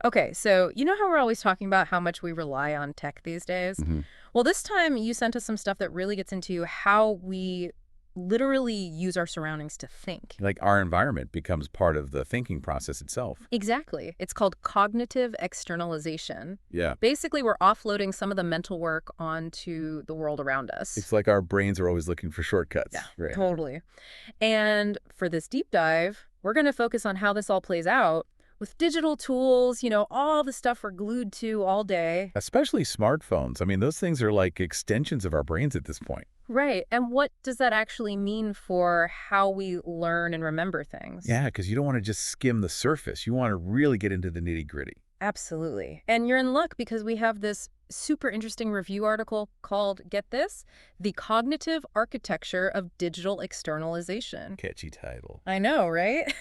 Okay, so you know how we're always talking about how much we rely on tech these days? Hmm. Well, this time you sent us some stuff that really gets into how we literally use our surroundings to think. Like our environment becomes part of the thinking process itself. Exactly. It's called cognitive externalization. Yeah. Basically, we're offloading some of the mental work onto the world around us. It's like our brains are always looking for Yeah, shortcuts. Right. totally. And for this deep dive, we're going to focus on how this all plays out with digital tools, all the stuff we're glued to all day. Especially smartphones. I mean, those things are like extensions of our brains at this point. Right. And what does that actually mean for how we learn and remember things? Yeah, because you don't want to just skim the surface. You want to really get into the nitty-gritty. Absolutely. And you're in luck because we have this super interesting review article called, get this, The Cognitive Architecture of Digital Externalization. Catchy title. I know, right?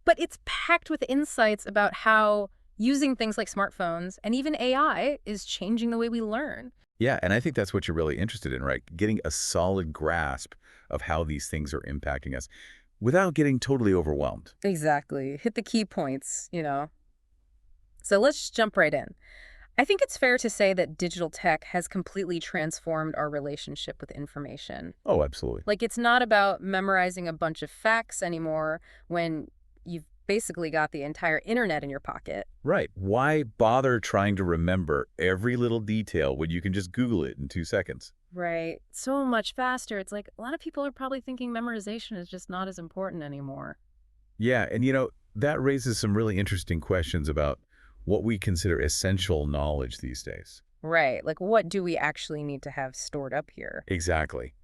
But it's packed with insights about how using things like smartphones and even AI is changing the way we learn. Yeah, and I think that's what you're really interested in, right? Getting a solid grasp of how these things are impacting us without getting totally overwhelmed. Exactly. Hit the key points. So let's jump right in. I think it's fair to say that digital tech has completely transformed our relationship with information. Oh, absolutely. Like, it's not about memorizing a bunch of facts anymore when you've basically got the entire internet in your pocket. Right. Why bother trying to remember every little detail when you can just Google it in 2 seconds? Right. So much faster. It's like a lot of people are probably thinking memorization is just not as important anymore. Yeah, and that raises some really interesting questions about what we consider essential knowledge these days. Right. Like, what do we actually need to have stored up here? Exactly.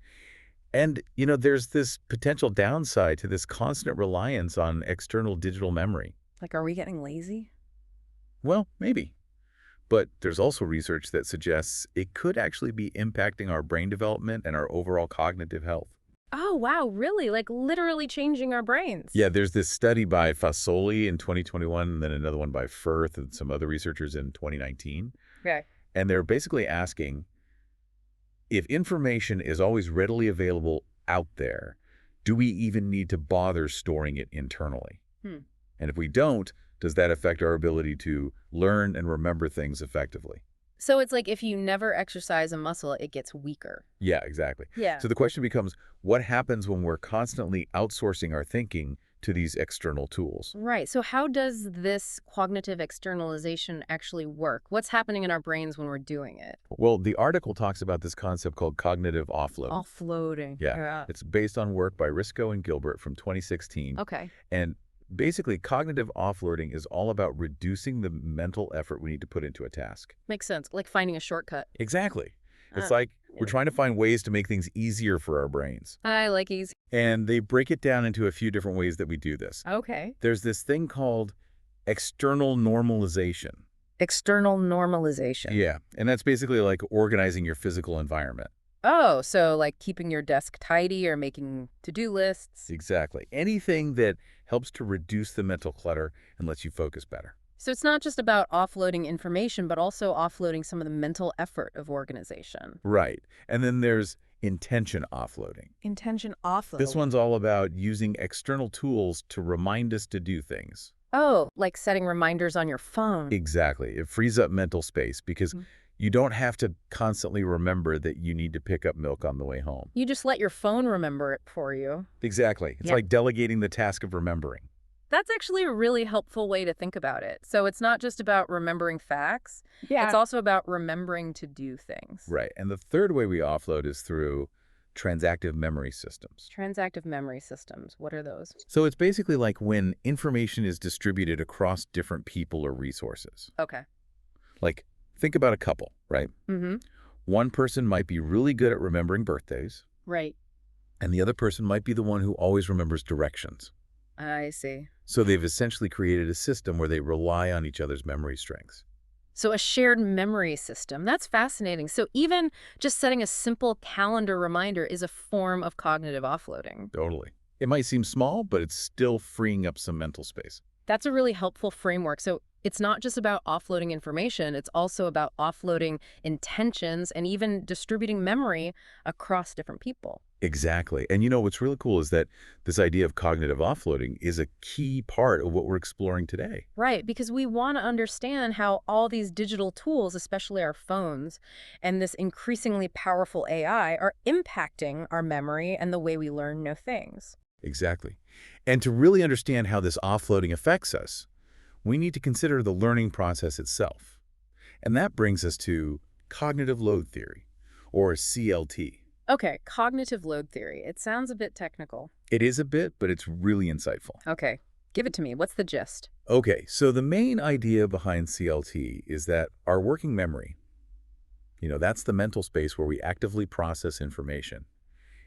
And, there's this potential downside to this constant reliance on external digital memory. Like, are we getting lazy? Well, maybe. But there's also research that suggests it could actually be impacting our brain development and our overall cognitive health. Oh, wow. Really? Like, literally changing our brains? Yeah, there's this study by Fasoli in 2021, and then another one by Firth and some other researchers in 2019. Okay. And they're basically asking, if information is always readily available out there, do we even need to bother storing it internally? Hmm. And if we don't, does that affect our ability to learn and remember things effectively? So it's like if you never exercise a muscle, it gets weaker. Yeah, exactly. Yeah. So the question becomes, what happens when we're constantly outsourcing our thinking to these external tools? Right. So how does this cognitive externalization actually work? What's happening in our brains when we're doing it? Well, the article talks about this concept called cognitive offload. Offloading. Yeah. It's based on work by Risco and Gilbert from 2016. Okay. And basically, cognitive offloading is all about reducing the mental effort we need to put into a task. Makes sense. Like finding a shortcut. Exactly. It's Ah, like we're trying to find ways to make things easier for our brains. I like easy. And they break it down into a few different ways that we do this. Okay. There's this thing called external normalization. External normalization. Yeah, and that's basically like organizing your physical environment. Oh, so like keeping your desk tidy or making to-do lists. Exactly. Anything that helps to reduce the mental clutter and lets you focus better. So it's not just about offloading information, but also offloading some of the mental effort of organization. Right. And then there's intention offloading. Intention offload. This one's all about using external tools to remind us to do things. Oh, like setting reminders on your phone. Exactly. It frees up mental space because you don't have to constantly remember that you need to pick up milk on the way home. You just let your phone remember it for you. Exactly. It's like delegating the task of remembering. That's actually a really helpful way to think about it. So it's not just about remembering facts. Yeah. It's also about remembering to do things. Right. And the third way we offload is through transactive memory systems. Transactive memory systems. What are those? So it's basically like when information is distributed across different people or resources. Okay. Like, think about a couple, right? Mm-hmm. One person might be really good at remembering birthdays, Right. and the other person might be the one who always remembers directions. I see. So they've essentially created a system where they rely on each other's memory strengths. So a shared memory system. That's fascinating. So even just setting a simple calendar reminder is a form of cognitive offloading. Totally. It might seem small, but it's still freeing up some mental space. That's a really helpful framework. So It's not just about offloading information, it's also about offloading intentions and even distributing memory across different people. Exactly. And you know, what's really cool is that this idea of cognitive offloading is a key part of what we're exploring today. Right, because we want to understand how all these digital tools, especially our phones, and this increasingly powerful AI are impacting our memory and the way we learn new things. Exactly. And to really understand how this offloading affects us, we need to consider the learning process itself. And that brings us to cognitive load theory, or CLT. Okay, cognitive load theory. It sounds a bit technical. It is a bit, but it's really insightful. Okay, give it to me. What's the gist? Okay, so the main idea behind CLT is that our working memory, that's the mental space where we actively process information.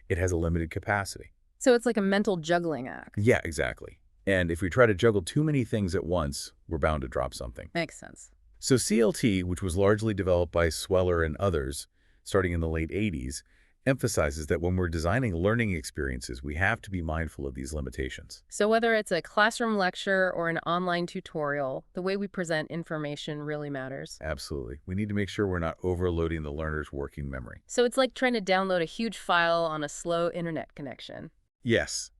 It has a limited capacity. So it's like a mental juggling act. Yeah, exactly. And if we try to juggle too many things at once, we're bound to drop something. Makes sense. So CLT, which was largely developed by Sweller and others starting in the late 80s, emphasizes that when we're designing learning experiences, we have to be mindful of these limitations. So whether it's a classroom lecture or an online tutorial, the way we present information really matters. Absolutely. We need to make sure we're not overloading the learner's working memory. So it's like trying to download a huge file on a slow internet connection. Yes,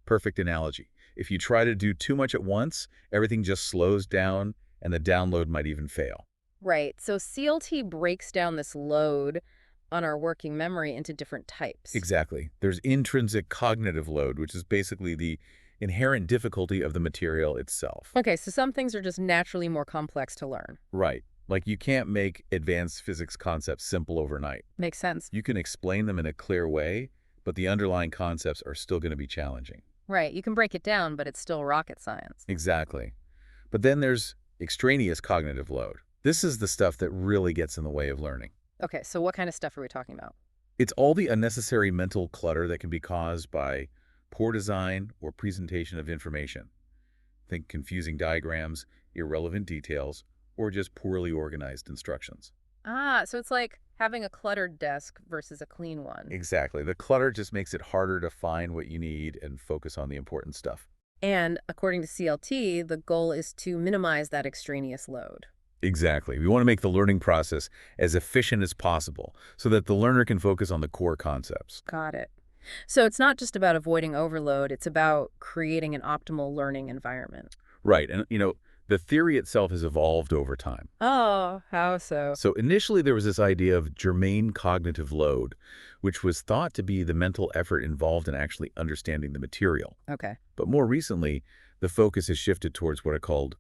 perfect analogy. If you try to do too much at once, everything just slows down and the download might even fail. Right. So CLT breaks down this load on our working memory into different types. Exactly. There's intrinsic cognitive load, which is basically the inherent difficulty of the material itself. Okay, so some things are just naturally more complex to learn. Right. Like you can't make advanced physics concepts simple overnight. Makes sense. You can explain them in a clear way, but the underlying concepts are still going to be challenging. Right, you can break it down, but it's still rocket science. Exactly. But then there's extraneous cognitive load. This is the stuff that really gets in the way of learning. Okay, so what kind of stuff are we talking about? It's all the unnecessary mental clutter that can be caused by poor design or presentation of information. Think confusing diagrams, irrelevant details, or just poorly organized instructions. Ah, so it's like having a cluttered desk versus a clean one. Exactly. The clutter just makes it harder to find what you need and focus on the important stuff. And according to CLT, the goal is to minimize that extraneous load. Exactly. We want to make the learning process as efficient as possible so that the learner can focus on the core concepts. Got it. So it's not just about avoiding overload, it's about creating an optimal learning environment. Right. And, the theory itself has evolved over time. Oh, how so? So initially there was this idea of germane cognitive load, which was thought to be the mental effort involved in actually understanding the material. Okay. But more recently, the focus has shifted towards what are called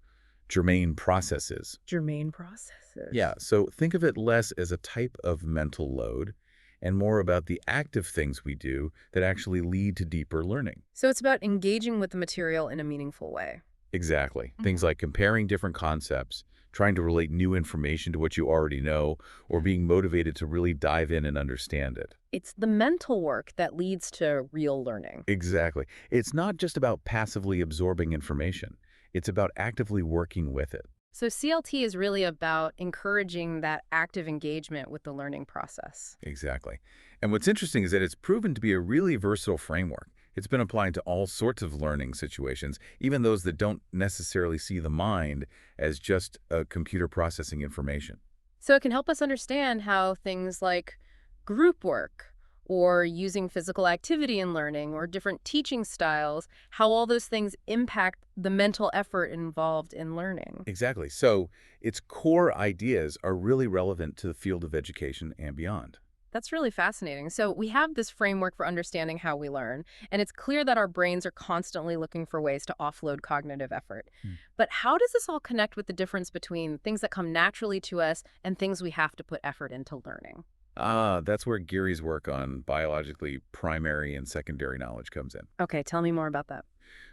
germane processes. Germane processes. Yeah, so think of it less as a type of mental load and more about the active things we do that actually lead to deeper learning. So it's about engaging with the material in a meaningful way. Exactly. Things like comparing different concepts, trying to relate new information to what you already know, or being motivated to really dive in and understand it. It's the mental work that leads to real learning. Exactly. It's not just about passively absorbing information. It's about actively working with it. So CLT is really about encouraging that active engagement with the learning process. Exactly. And what's interesting is that it's proven to be a really versatile framework. It's been applied to all sorts of learning situations, even those that don't necessarily see the mind as just a computer processing information. So it can help us understand how things like group work or using physical activity in learning or different teaching styles, how all those things impact the mental effort involved in learning. Exactly. So its core ideas are really relevant to the field of education and beyond. That's really fascinating. So we have this framework for understanding how we learn, and it's clear that our brains are constantly looking for ways to offload cognitive effort. But how does this all connect with the difference between things that come naturally to us and things we have to put effort into learning? That's where Geary's work on biologically primary and secondary knowledge comes in. Okay, tell me more about that.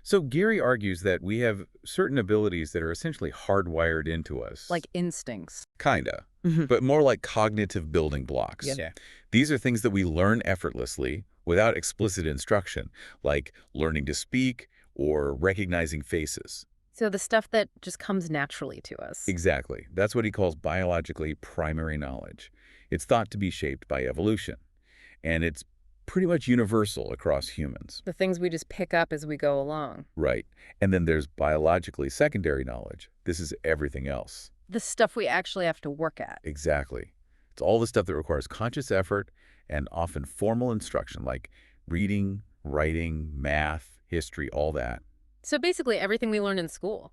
So Geary argues that we have certain abilities that are essentially hardwired into us. Like instincts. Kinda, Mhm. but more like cognitive building blocks. Yeah. These are things that we learn effortlessly without explicit instruction, like learning to speak or recognizing faces. So the stuff that just comes naturally to us. Exactly. That's what he calls biologically primary knowledge. It's thought to be shaped by evolution, and it's pretty much universal across humans. The things we just pick up as we go along. Right. And then there's biologically secondary knowledge. This is everything else. The stuff we actually have to work at. Exactly. It's all the stuff that requires conscious effort and often formal instruction, like reading, writing, math, history, all that, So basically everything we learn in school.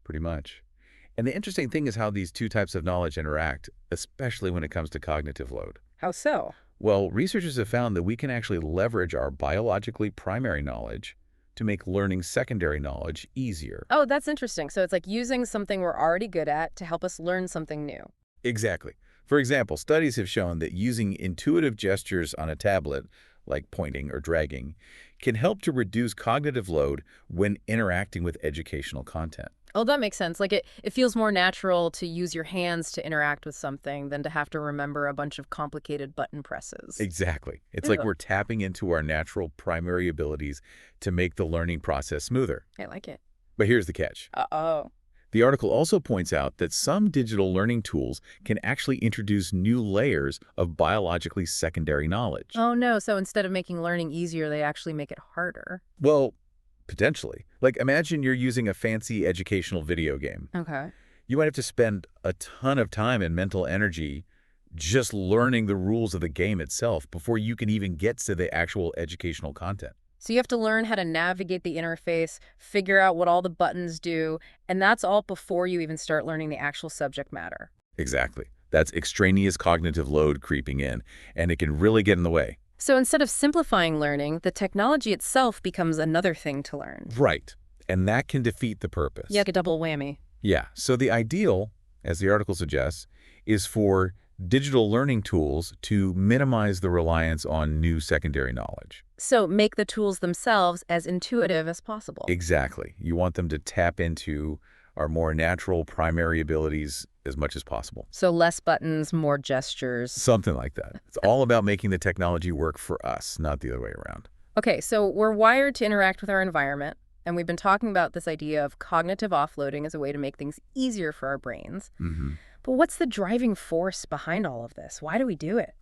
pretty much. And the interesting thing is how these two types of knowledge interact, especially when it comes to cognitive load. How so? Well, researchers have found that we can actually leverage our biologically primary knowledge to make learning secondary knowledge easier. Oh, that's interesting. So it's like using something we're already good at to help us learn something new. Exactly. For example, studies have shown that using intuitive gestures on a tablet, like pointing or dragging, can help to reduce cognitive load when interacting with educational content. Oh, that makes sense. Like it feels more natural to use your hands to interact with something than to have to remember a bunch of complicated button presses. Exactly. It's like Ew. we're tapping into our natural primary abilities to make the learning process smoother. I like it. But here's the catch. Uh-oh. The article also points out that some digital learning tools can actually introduce new layers of biologically secondary knowledge. Oh, no. So instead of making learning easier, they actually make it harder. Well, potentially. Like, imagine you're using a fancy educational video game. Okay. You might have to spend a ton of time and mental energy just learning the rules of the game itself before you can even get to the actual educational content. So you have to learn how to navigate the interface, figure out what all the buttons do, and that's all before you even start learning the actual subject matter. Exactly. That's extraneous cognitive load creeping in, and it can really get in the way. So instead of simplifying learning, the technology itself becomes another thing to learn. Right. And that can defeat the purpose. Yeah, like a double whammy. Yeah. So the ideal, as the article suggests, is for digital learning tools to minimize the reliance on new secondary knowledge. So make the tools themselves as intuitive as possible. Exactly. You want them to tap into our more natural primary abilities as much as possible. So less buttons, more gestures. Something like that. It's all about making the technology work for us, not the other way around. Okay, so we're wired to interact with our environment, and we've been talking about this idea of cognitive offloading as a way to make things easier for our brains. Mm-hmm. But what's the driving force behind all of this? Why do we do it?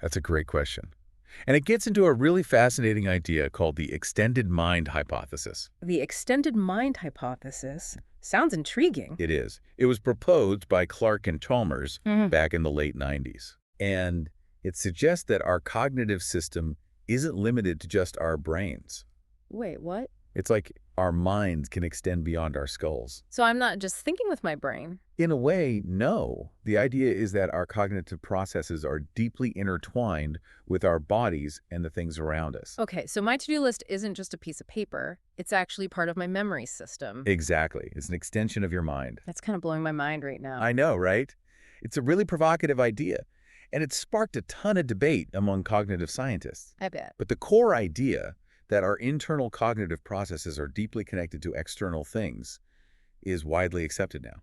That's a great question. And it gets into a really fascinating idea called the extended mind hypothesis. The extended mind hypothesis sounds intriguing. It is. It was proposed by Clark and Chalmers Mhm. back in the late 90s. And it suggests that our cognitive system isn't limited to just our brains. Wait, what? It's like our minds can extend beyond our skulls. So I'm not just thinking with my brain. In a way, no. The idea is that our cognitive processes are deeply intertwined with our bodies and the things around us. Okay, so my to-do list isn't just a piece of paper. It's actually part of my memory system. Exactly. It's an extension of your mind. That's kind of blowing my mind right now. I know, right? It's a really provocative idea, and it's sparked a ton of debate among cognitive scientists. I bet. But the core idea that our internal cognitive processes are deeply connected to external things is widely accepted now.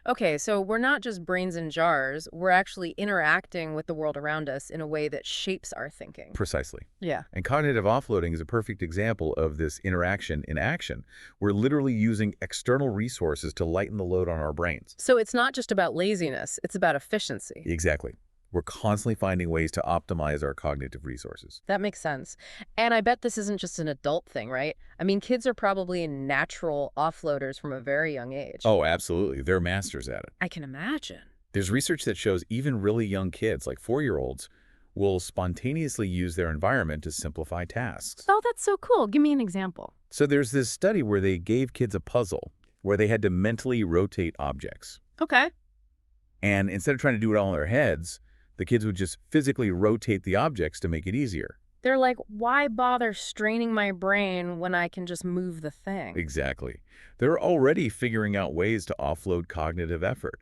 Okay, so we're not just brains in jars. We're actually interacting with the world around us in a way that shapes our thinking. Precisely. Yeah. And cognitive offloading is a perfect example of this interaction in action. We're literally using external resources to lighten the load on our brains. So it's not just about laziness. It's about efficiency. Exactly. We're constantly finding ways to optimize our cognitive resources. That makes sense. And I bet this isn't just an adult thing, right? I mean, kids are probably natural offloaders from a very young age. Oh, absolutely. They're masters at it. I can imagine. There's research that shows even really young kids, like 4-year-olds, will spontaneously use their environment to simplify tasks. Oh, that's so cool. Give me an example. So there's this study where they gave kids a puzzle where they had to mentally rotate objects. Okay. And instead of trying to do it all in their heads, the kids would just physically rotate the objects to make it easier. They're like, why bother straining my brain when I can just move the thing? Exactly. They're already figuring out ways to offload cognitive effort.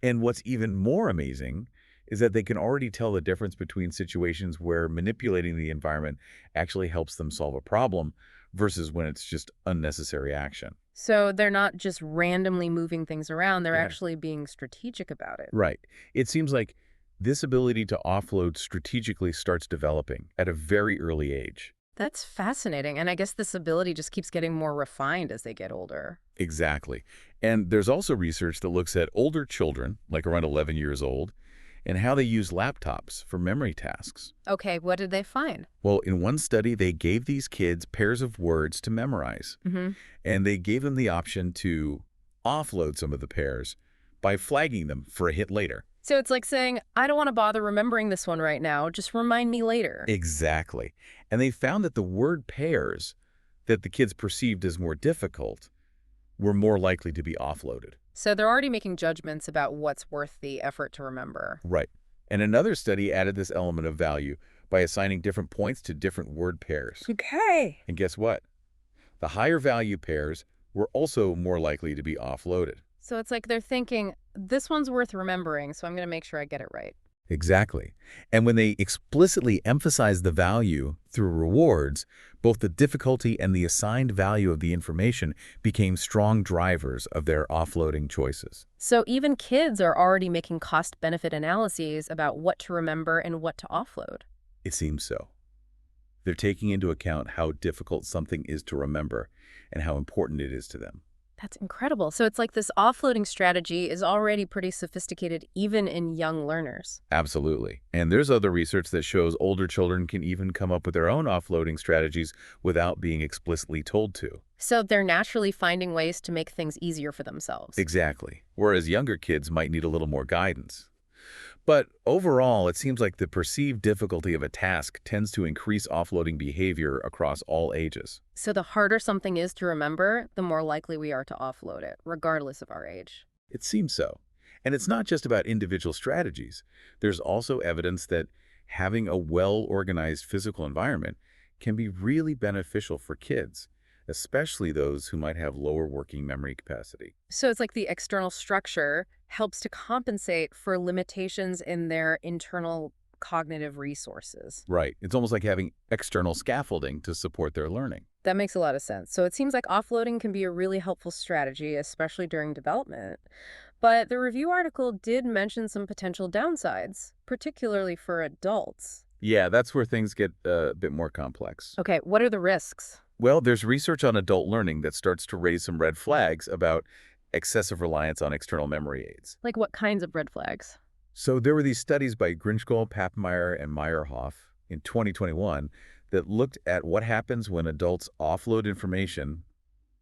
And what's even more amazing is that they can already tell the difference between situations where manipulating the environment actually helps them solve a problem versus when it's just unnecessary action. So they're not just randomly moving things around. They're Yeah. actually being strategic about it. Right. It seems like this ability to offload strategically starts developing at a very early age. That's fascinating. And I guess this ability just keeps getting more refined as they get older. Exactly. And there's also research that looks at older children, like around 11 years old, and how they use laptops for memory tasks. Okay, what did they find? Well, in one study, they gave these kids pairs of words to memorize, Hmm. and they gave them the option to offload some of the pairs by flagging them for a hit later. So it's like saying, I don't want to bother remembering this one right now. Just remind me later. Exactly. And they found that the word pairs that the kids perceived as more difficult were more likely to be offloaded. So they're already making judgments about what's worth the effort to remember. Right. And another study added this element of value by assigning different points to different word pairs. Okay. And guess what? The higher value pairs were also more likely to be offloaded. So it's like they're thinking, this one's worth remembering, so I'm going to make sure I get it right. Exactly. And when they explicitly emphasize the value through rewards, both the difficulty and the assigned value of the information became strong drivers of their offloading choices. So even kids are already making cost-benefit analyses about what to remember and what to offload. It seems so. They're taking into account how difficult something is to remember and how important it is to them. That's incredible. So it's like this offloading strategy is already pretty sophisticated even in young learners. Absolutely. And there's other research that shows older children can even come up with their own offloading strategies without being explicitly told to. So they're naturally finding ways to make things easier for themselves. Exactly. Whereas younger kids might need a little more guidance. But overall, it seems like the perceived difficulty of a task tends to increase offloading behavior across all ages. So the harder something is to remember, the more likely we are to offload it, regardless of our age. It seems so. And it's not just about individual strategies. There's also evidence that having a well-organized physical environment can be really beneficial for kids, especially those who might have lower working memory capacity. So it's like the external structure helps to compensate for limitations in their internal cognitive resources. Right. It's almost like having external scaffolding to support their learning. That makes a lot of sense. So it seems like offloading can be a really helpful strategy, especially during development. But the review article did mention some potential downsides, particularly for adults. Yeah, that's where things get a bit more complex. Okay, what are the risks? Well, there's research on adult learning that starts to raise some red flags about excessive reliance on external memory aids. Like what kinds of red flags? So there were these studies by Grinchgold, Pappmeyer, and Meyerhoff in 2021 that looked at what happens when adults offload information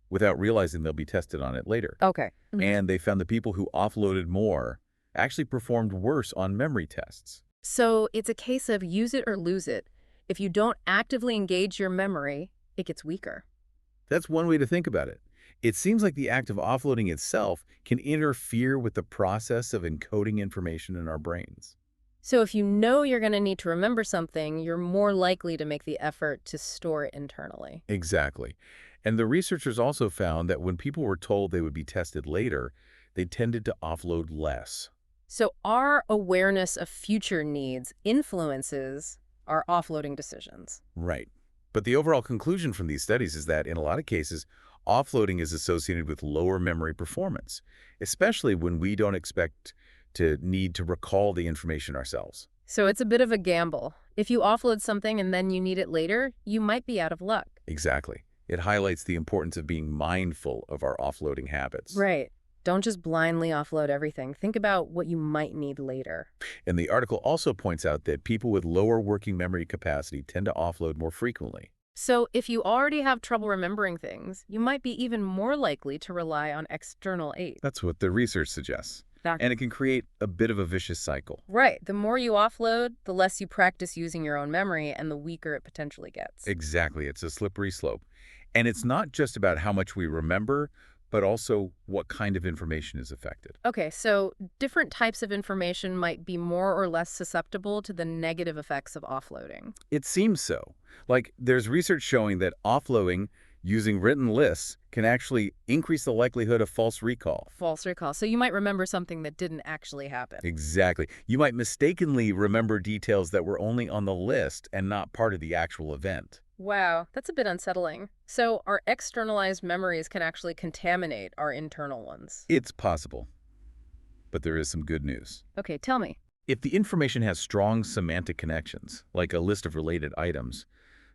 without realizing they'll be tested on it later. Okay. And they found the people who offloaded more actually performed worse on memory tests. So it's a case of use it or lose it. If you don't actively engage your memory, it gets weaker. That's one way to think about it. It seems like the act of offloading itself can interfere with the process of encoding information in our brains. So if you know you're going to need to remember something, you're more likely to make the effort to store it internally. Exactly. And the researchers also found that when people were told they would be tested later, they tended to offload less. So our awareness of future needs influences our offloading decisions. Right. But the overall conclusion from these studies is that in a lot of cases, offloading is associated with lower memory performance, especially when we don't expect to need to recall the information ourselves. So it's a bit of a gamble. If you offload something and then you need it later, you might be out of luck. Exactly. It highlights the importance of being mindful of our offloading habits. Right. Don't just blindly offload everything. Think about what you might need later. And the article also points out that people with lower working memory capacity tend to offload more frequently. So if you already have trouble remembering things, you might be even more likely to rely on external aid. That's what the research suggests. And it can create a bit of a vicious cycle. Right. The more you offload, the less you practice using your own memory and the weaker it potentially gets. Exactly. It's a slippery slope. And it's not just about how much we remember, but also what kind of information is affected. Okay, so different types of information might be more or less susceptible to the negative effects of offloading. It seems so. Like, there's research showing that offloading using written lists can actually increase the likelihood of false recall. False recall. So you might remember something that didn't actually happen. Exactly. You might mistakenly remember details that were only on the list and not part of the actual event. Wow, that's a bit unsettling. So our externalized memories can actually contaminate our internal ones. It's possible. But there is some good news. Okay, tell me. If the information has strong semantic connections, like a list of related items,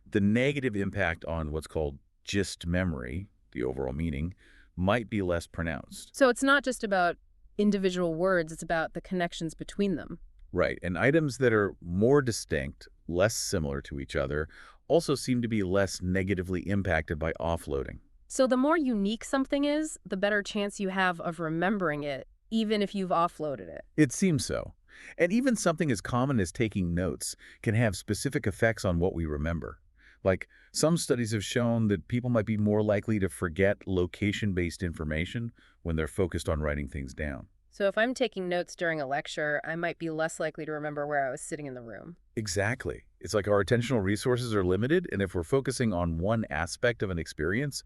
the negative impact on what's called gist memory, the overall meaning, might be less pronounced. So it's not just about individual words, it's about the connections between them. Right, and items that are more distinct, less similar to each other, also seem to be less negatively impacted by offloading. So the more unique something is, the better chance you have of remembering it, even if you've offloaded it. It seems so. And even something as common as taking notes can have specific effects on what we remember. Like, some studies have shown that people might be more likely to forget location-based information when they're focused on writing things down. So if I'm taking notes during a lecture, I might be less likely to remember where I was sitting in the room. Exactly. It's like our attentional resources are limited, and if we're focusing on one aspect of an experience,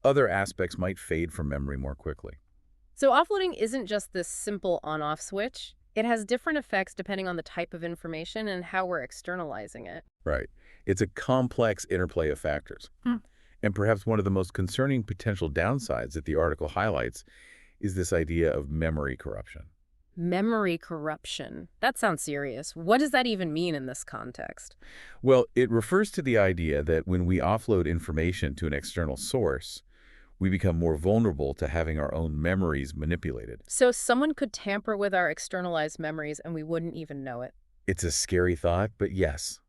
other aspects might fade from memory more quickly. So offloading isn't just this simple on-off switch. It has different effects depending on the type of information and how we're externalizing it. Right. It's a complex interplay of factors. And perhaps one of the most concerning potential downsides that the article highlights is this idea of memory corruption. Memory corruption. That sounds serious. What does that even mean in this context? Well, it refers to the idea that when we offload information to an external source, we become more vulnerable to having our own memories manipulated. So someone could tamper with our externalized memories and we wouldn't even know it. It's a scary thought, but yes.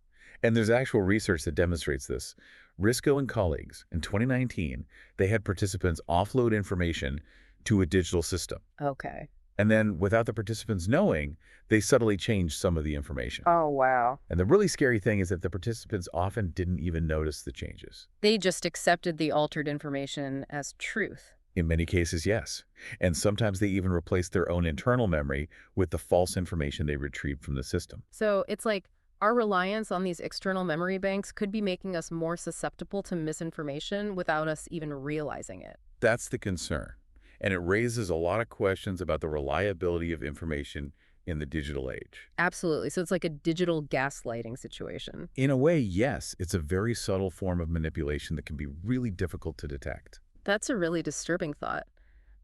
And there's actual research that demonstrates this. Risco and colleagues, in 2019, they had participants offload information to a digital system. Okay. And then, without the participants knowing, they subtly changed some of the information. Oh, wow. And the really scary thing is that the participants often didn't even notice the changes. They just accepted the altered information as truth. In many cases, yes. And sometimes they even replaced their own internal memory with the false information they retrieved from the system. So it's like our reliance on these external memory banks could be making us more susceptible to misinformation without us even realizing it. That's the concern. And it raises a lot of questions about the reliability of information in the digital age. Absolutely. So it's like a digital gaslighting situation. In a way, yes, it's a very subtle form of manipulation that can be really difficult to detect. That's a really disturbing thought.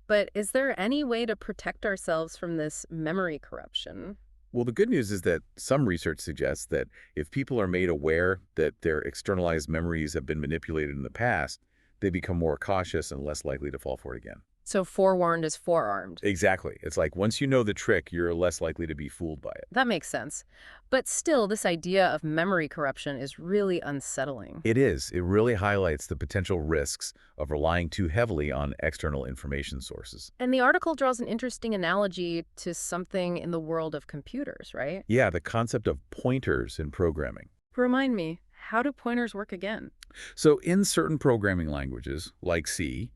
But is there any way to protect ourselves from this memory corruption? Well, the good news is that some research suggests that if people are made aware that their externalized memories have been manipulated in the past, they become more cautious and less likely to fall for it again. So forewarned is forearmed. Exactly. It's like once you know the trick, you're less likely to be fooled by it. That makes sense. But still, this idea of memory corruption is really unsettling. It is. It really highlights the potential risks of relying too heavily on external information sources. And the article draws an interesting analogy to something in the world of computers, right? Yeah, the concept of pointers in programming. Remind me, how do pointers work again? So in certain programming languages, like C,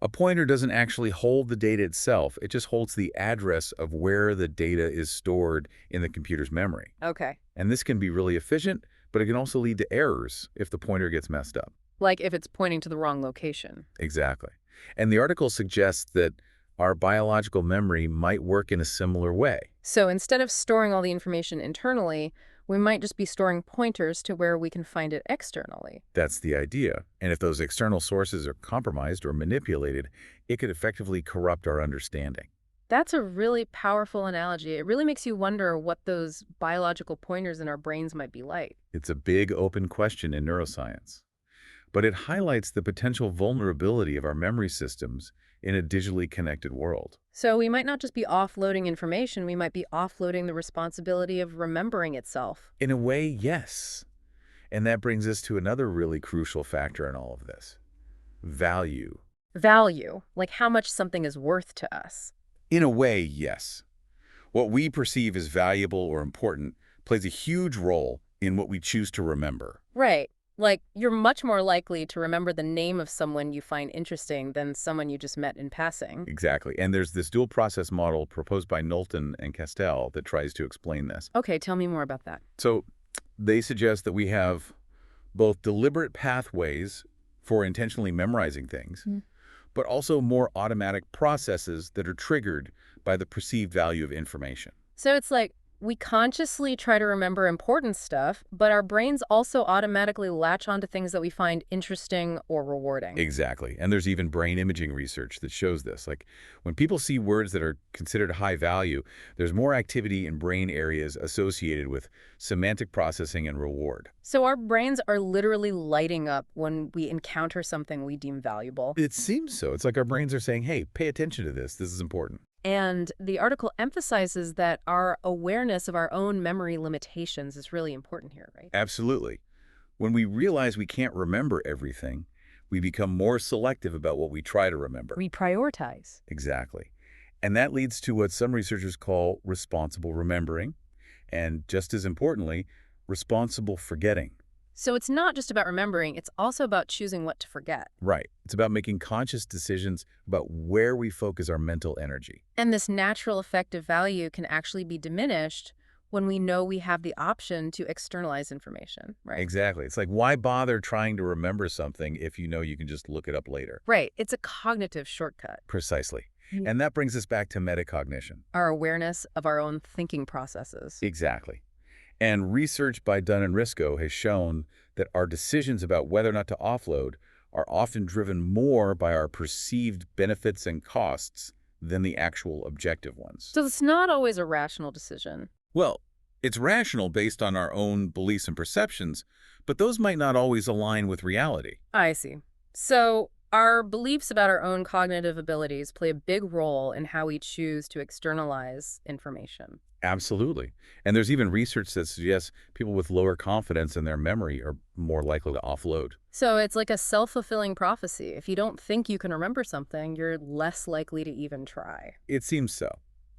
a pointer doesn't actually hold the data itself. It just holds the address of where the data is stored in the computer's memory. Okay. And this can be really efficient, but it can also lead to errors if the pointer gets messed up. Like if it's pointing to the wrong location. Exactly. And the article suggests that our biological memory might work in a similar way. So instead of storing all the information internally, we might just be storing pointers to where we can find it externally. That's the idea. And if those external sources are compromised or manipulated, it could effectively corrupt our understanding. That's a really powerful analogy. It really makes you wonder what those biological pointers in our brains might be like. It's a big open question in neuroscience. But it highlights the potential vulnerability of our memory systems in a digitally connected world. So we might not just be offloading information, we might be offloading the responsibility of remembering itself. In a way, yes. And that brings us to another really crucial factor in all of this: value. Value, like how much something is worth to us. In a way, yes. What we perceive as valuable or important plays a huge role in what we choose to remember. Right. Like, you're much more likely to remember the name of someone you find interesting than someone you just met in passing. Exactly. And there's this dual process model proposed by Knowlton and Castell that tries to explain this. Okay, tell me more about that. So they suggest that we have both deliberate pathways for intentionally memorizing things, but also more automatic processes that are triggered by the perceived value of information. So it's like we consciously try to remember important stuff, but our brains also automatically latch onto things that we find interesting or rewarding. Exactly. And there's even brain imaging research that shows this. Like, when people see words that are considered high value, there's more activity in brain areas associated with semantic processing and reward. So our brains are literally lighting up when we encounter something we deem valuable. It seems so. It's like our brains are saying, hey, pay attention to this. This is important. And the article emphasizes that our awareness of our own memory limitations is really important here, right? Absolutely. When we realize we can't remember everything, we become more selective about what we try to remember. Reprioritize. Exactly. And that leads to what some researchers call responsible remembering, and just as importantly, responsible forgetting. So it's not just about remembering, it's also about choosing what to forget. Right. It's about making conscious decisions about where we focus our mental energy. And this natural effective value can actually be diminished when we know we have the option to externalize information, right? Exactly. It's like, why bother trying to remember something if you know you can just look it up later? Right. It's a cognitive shortcut. Precisely. Yeah. And that brings us back to metacognition. Our awareness of our own thinking processes. Exactly. And research by Dunn and Risco has shown that our decisions about whether or not to offload are often driven more by our perceived benefits and costs than the actual objective ones. So it's not always a rational decision. Well, it's rational based on our own beliefs and perceptions, but those might not always align with reality. I see. So our beliefs about our own cognitive abilities play a big role in how we choose to externalize information. Absolutely. And there's even research that suggests people with lower confidence in their memory are more likely to offload. So it's like a self-fulfilling prophecy. If you don't think you can remember something, you're less likely to even try. It seems so.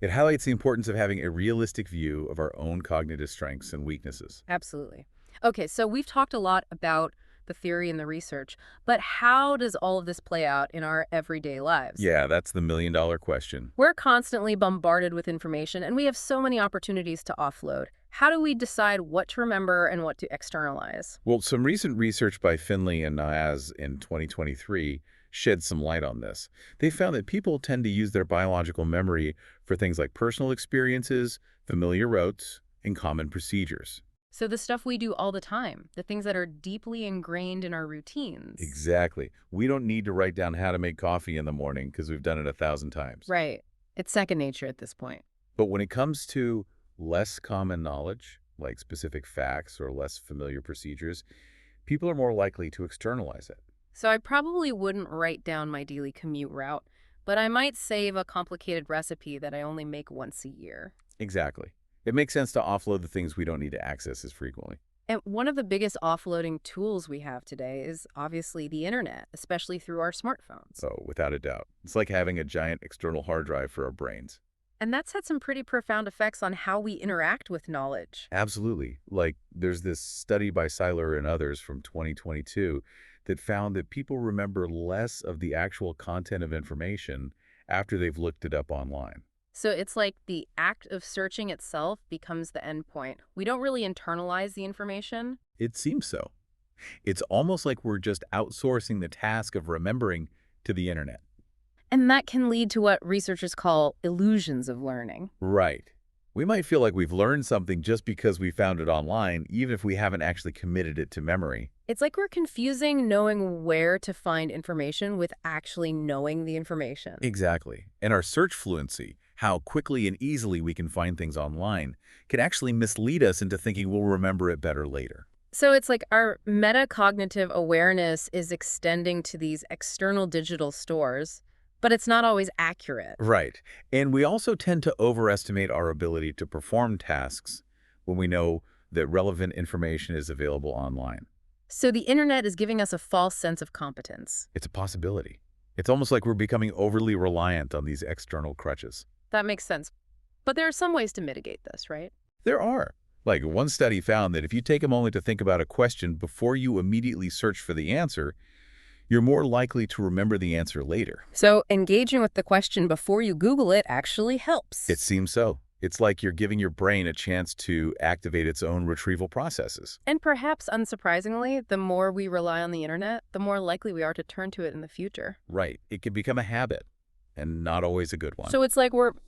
It highlights the importance of having a realistic view of our own cognitive strengths and weaknesses. Absolutely. Okay, so we've talked a lot about the theory and the research, but how does all of this play out in our everyday lives? Yeah, that's the million-dollar question. We're constantly bombarded with information, and we have so many opportunities to offload. How do we decide what to remember and what to externalize? Well, some recent research by Finley and Naaz in 2023 shed some light on this. They found that people tend to use their biological memory for things like personal experiences, familiar routes, and common procedures. So the stuff we do all the time, the things that are deeply ingrained in our routines. Exactly. We don't need to write down how to make coffee in the morning because we've done it 1,000 times. Right. It's second nature at this point. But when it comes to less common knowledge, like specific facts or less familiar procedures, people are more likely to externalize it. So I probably wouldn't write down my daily commute route, but I might save a complicated recipe that I only make once a year. Exactly. It makes sense to offload the things we don't need to access as frequently. And one of the biggest offloading tools we have today is obviously the internet, especially through our smartphones. So, without a doubt, it's like having a giant external hard drive for our brains. And that's had some pretty profound effects on how we interact with knowledge. Absolutely. Like, there's this study by Seiler and others from 2022 that found that people remember less of the actual content of information after they've looked it up online. So it's like the act of searching itself becomes the end point. We don't really internalize the information. It seems so. It's almost like we're just outsourcing the task of remembering to the internet. And that can lead to what researchers call illusions of learning. Right. We might feel like we've learned something just because we found it online, even if we haven't actually committed it to memory. It's like we're confusing knowing where to find information with actually knowing the information. Exactly. And our search fluency, how quickly and easily we can find things online, can actually mislead us into thinking we'll remember it better later. So it's like our metacognitive awareness is extending to these external digital stores, but it's not always accurate. Right. And we also tend to overestimate our ability to perform tasks when we know that relevant information is available online. So the internet is giving us a false sense of competence. It's a possibility. It's almost like we're becoming overly reliant on these external crutches. That makes sense. But there are some ways to mitigate this, right? There are. Like, one study found that if you take a moment to think about a question before you immediately search for the answer, you're more likely to remember the answer later. So engaging with the question before you Google it actually helps. It seems so. It's like you're giving your brain a chance to activate its own retrieval processes. And perhaps unsurprisingly, the more we rely on the internet, the more likely we are to turn to it in the future. Right. It can become a habit, and not always a good one. So it's like we're